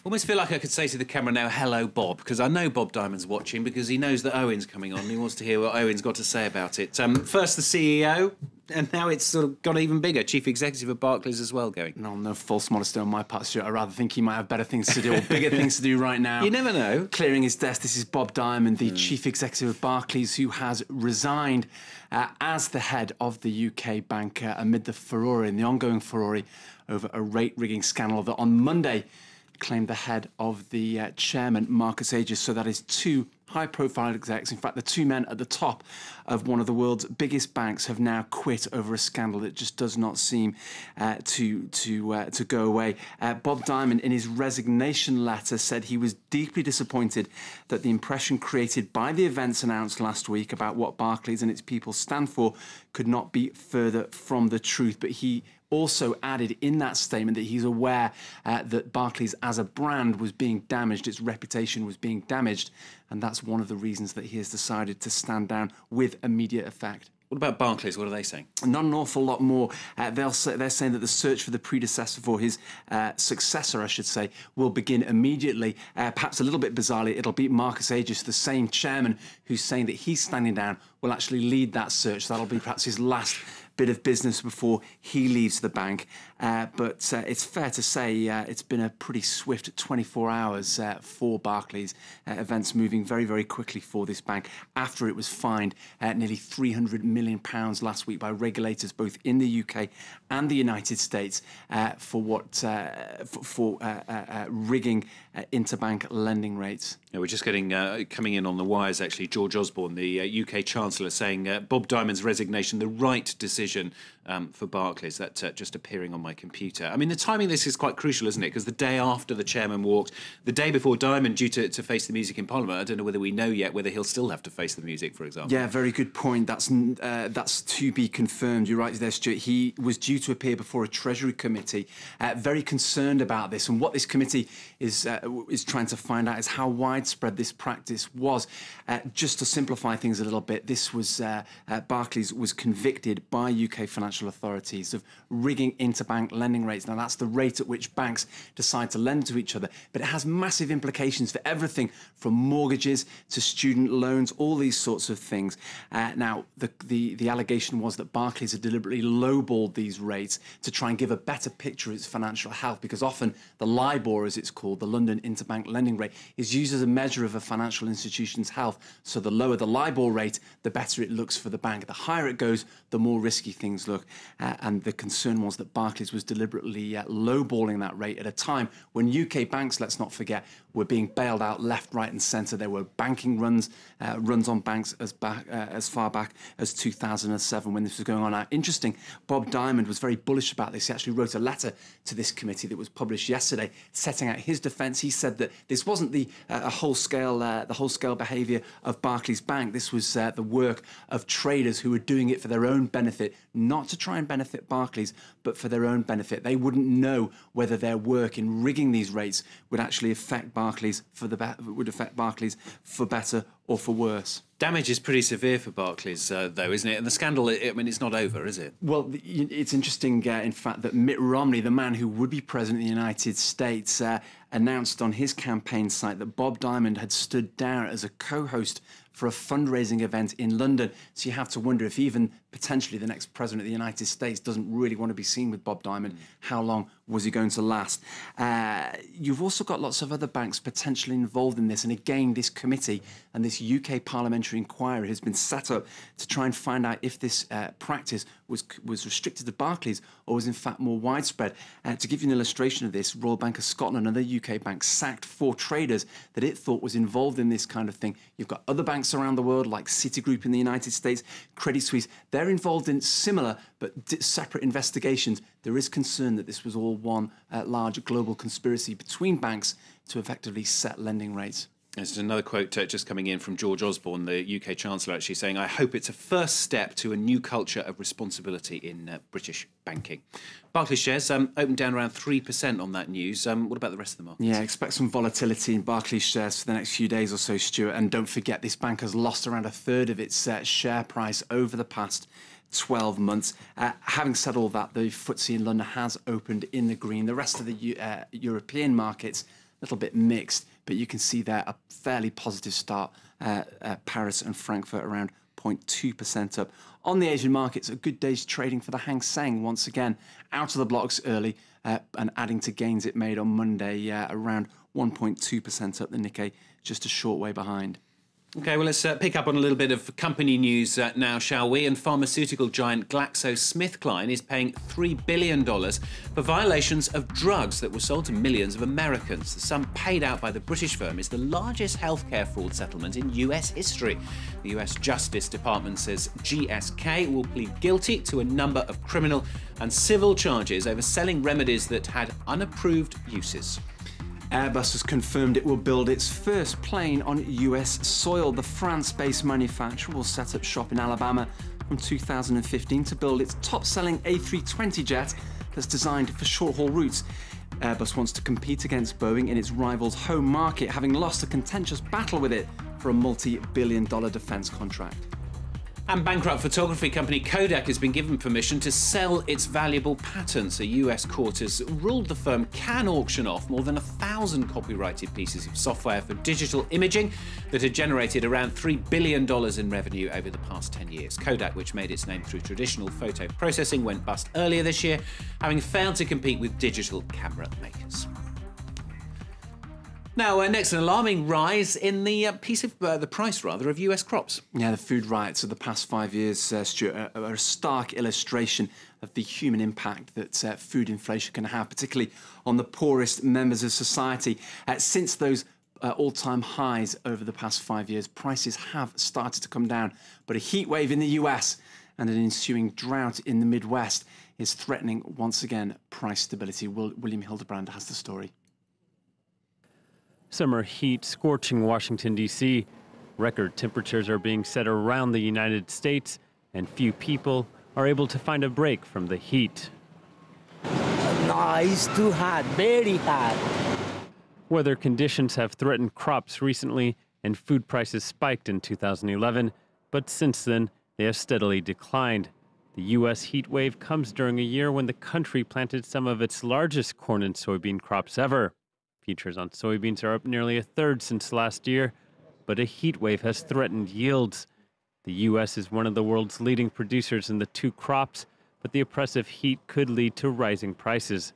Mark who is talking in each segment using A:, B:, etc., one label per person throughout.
A: Almost feel like I could say to the camera now, hello, Bob, because I know Bob Diamond's watching because he knows that Owen's coming on and he wants to hear what Owen's got to say about it. First the CEO, and now it's sort of got even bigger. Chief Executive of Barclays as well going.
B: No false modesty on my part, Stuart. I rather think he might have better things to do or bigger things to do right now.
A: You never know.
B: Clearing his desk, this is Bob Diamond, the Chief Executive of Barclays, who has resigned as the head of the UK bank amid the furore and the ongoing furore over a rate rigging scandal that on Monday claimed the head of the chairman, Marcus Aegis. So that is two high-profile execs. In fact, the two men at the top of one of the world's biggest banks have now quit over a scandal that just does not seem to go away. Bob Diamond, in his resignation letter, said he was deeply disappointed that the impression created by the events announced last week about what Barclays and its people stand for could not be further from the truth. But he also added in that statement that he's aware that Barclays as a brand was being damaged, its reputation was being damaged, and that's one of the reasons that he has decided to stand down with immediate effect.
A: What about Barclays? What are they saying?
B: Not an awful lot more. They're saying that the search for the predecessor, for his successor, I should say, will begin immediately. Perhaps a little bit bizarrely, it'll be Marcus Aegis, the same chairman who's saying that he's standing down, will actually lead that search. That'll be perhaps his last bit of business before he leaves the bank. But it's fair to say it's been a pretty swift 24 hours for Barclays. Events moving very, very quickly for this bank after it was fined nearly £300 million last week by regulators both in the UK and the United States for rigging interbank lending rates.
A: Yeah, we're just getting coming in on the wires, actually. George Osborne, the UK Chancellor, saying Bob Diamond's resignation, the right decision for Barclays. That just appearing on my computer. I mean, the timing of this is quite crucial, isn't it? Because the day after the chairman walked, the day before Diamond due to face the music in Parliament, I don't know whether we know yet whether he'll still have to face the music, for example.
B: Yeah, very good point. That's to be confirmed. You're right there, Stuart. He was due to appear before a Treasury committee, very concerned about this. And what this committee is trying to find out is how widespread this practice was. Just to simplify things a little bit, this was Barclays was convicted by UK financial authorities of rigging interbank lending rates. Now, that's the rate at which banks decide to lend to each other, but it has massive implications for everything from mortgages to student loans, all these sorts of things. Now, the allegation was that Barclays had deliberately lowballed these rates to try and give a better picture of its financial health, because often the LIBOR, as it's called, the London Interbank Lending Rate, is used as a measure of a financial institution's health. So the lower the LIBOR rate, the better it looks for the bank. The higher it goes, the more risky things look. And the concern was that Barclays was deliberately lowballing that rate at a time when UK banks, let's not forget, were being bailed out left, right and centre. There were banking runs on banks as far back as 2007 when this was going on. Now, interesting, Bob Diamond was very bullish about this. He actually wrote a letter to this committee that was published yesterday setting out his defence. He said that this wasn't the whole-scale behaviour of Barclays Bank. This was the work of traders who were doing it for their own benefit, not to try and benefit Barclays, but for their own benefit. They wouldn't know whether their work in rigging these rates would actually affect Barclays for better or for worse.
A: Damage is pretty severe for Barclays, though, isn't it? And the scandal, I mean, it's not over, is it?
B: Well, it's interesting, in fact, that Mitt Romney, the man who would be president of the United States, announced on his campaign site that Bob Diamond had stood down as a co-host for a fundraising event in London. So you have to wonder if even potentially the next president of the United States doesn't really want to be seen with Bob Diamond. How long was he going to last? You've also got lots of other banks potentially involved in this. And again, this committee and this UK parliamentary inquiry has been set up to try and find out if this practice was restricted to Barclays or was in fact more widespread. To give you an illustration of this, Royal Bank of Scotland, another UK bank, sacked 4 traders that it thought was involved in this kind of thing. You've got other banks around the world like Citigroup in the United States, Credit Suisse. They're involved in similar but separate investigations. There is concern that this was all one large global conspiracy between banks to effectively set lending rates.
A: There's another quote just coming in from George Osborne, the UK Chancellor, actually saying, "I hope it's a first step to a new culture of responsibility in British banking." Barclays shares opened down around 3% on that news. What about the rest of the market?
B: Yeah, expect some volatility in Barclays shares for the next few days or so, Stuart. And don't forget, this bank has lost around a third of its share price over the past 12 months. Having said all that, the FTSE in London has opened in the green. The rest of the European markets, little bit mixed, but you can see there a fairly positive start. Paris and Frankfurt around 0.2% up. On the Asian markets, a good day's trading for the Hang Seng, once again out of the blocks early and adding to gains it made on Monday, around 1.2% up. The Nikkei just a short way behind.
A: OK, well, let's pick up on a little bit of company news now, shall we? And pharmaceutical giant GlaxoSmithKline is paying $3 billion for violations of drugs that were sold to millions of Americans. The sum paid out by the British firm is the largest healthcare fraud settlement in US history. The US Justice Department says GSK will plead guilty to a number of criminal and civil charges over selling remedies that had unapproved uses.
B: Airbus has confirmed it will build its first plane on US soil. The France-based manufacturer will set up shop in Alabama from 2015 to build its top-selling A320 jet that's designed for short-haul routes. Airbus wants to compete against Boeing in its rival's home market, having lost a contentious battle with it for a multi-billion-dollar defense contract.
A: And bankrupt photography company Kodak has been given permission to sell its valuable patents. A US court has ruled the firm can auction off more than 1,000 copyrighted pieces of software for digital imaging that had generated around $3 billion in revenue over the past 10 years. Kodak, which made its name through traditional photo processing, went bust earlier this year, having failed to compete with digital camera makers. Now, next, an alarming rise in the price of US crops.
B: Yeah, the food riots of the past 5 years, Stuart, are a stark illustration of the human impact that food inflation can have, particularly on the poorest members of society. Since those all-time highs over the past 5 years, prices have started to come down, but a heat wave in the US and an ensuing drought in the Midwest is threatening, once again, price stability. William Hildebrand has the story.
C: Summer heat scorching Washington, D.C. Record temperatures are being set around the United States, and few people are able to find a break from the heat.
D: No, it's too hot, very hot.
C: Weather conditions have threatened crops recently, and food prices spiked in 2011, but since then, they have steadily declined. The U.S. heat wave comes during a year when the country planted some of its largest corn and soybean crops ever. Futures on soybeans are up nearly a third since last year, but a heat wave has threatened yields. The U.S. is one of the world's leading producers in the two crops, but the oppressive heat could lead to rising prices.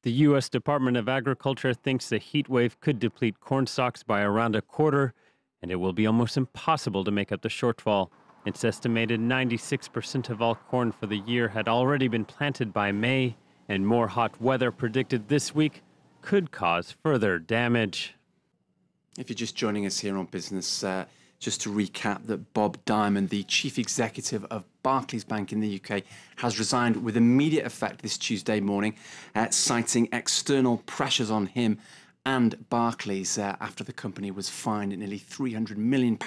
C: The U.S. Department of Agriculture thinks the heat wave could deplete corn stocks by around a quarter, and it will be almost impossible to make up the shortfall. It's estimated 96% of all corn for the year had already been planted by May, and more hot weather predicted this week could cause further damage.
B: If you're just joining us here on Business, just to recap that Bob Diamond, the chief executive of Barclays Bank in the UK, has resigned with immediate effect this Tuesday morning, citing external pressures on him and Barclays after the company was fined nearly £300 million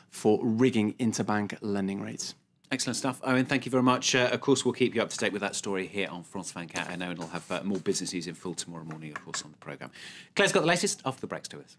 B: for rigging interbank lending rates.
A: Excellent stuff. Owen, thank you very much. Of course, we'll keep you up to date with that story here on France 24. I know, and we'll have more business news in full tomorrow morning, of course, on the programme. Claire's got the latest after the breaks to us.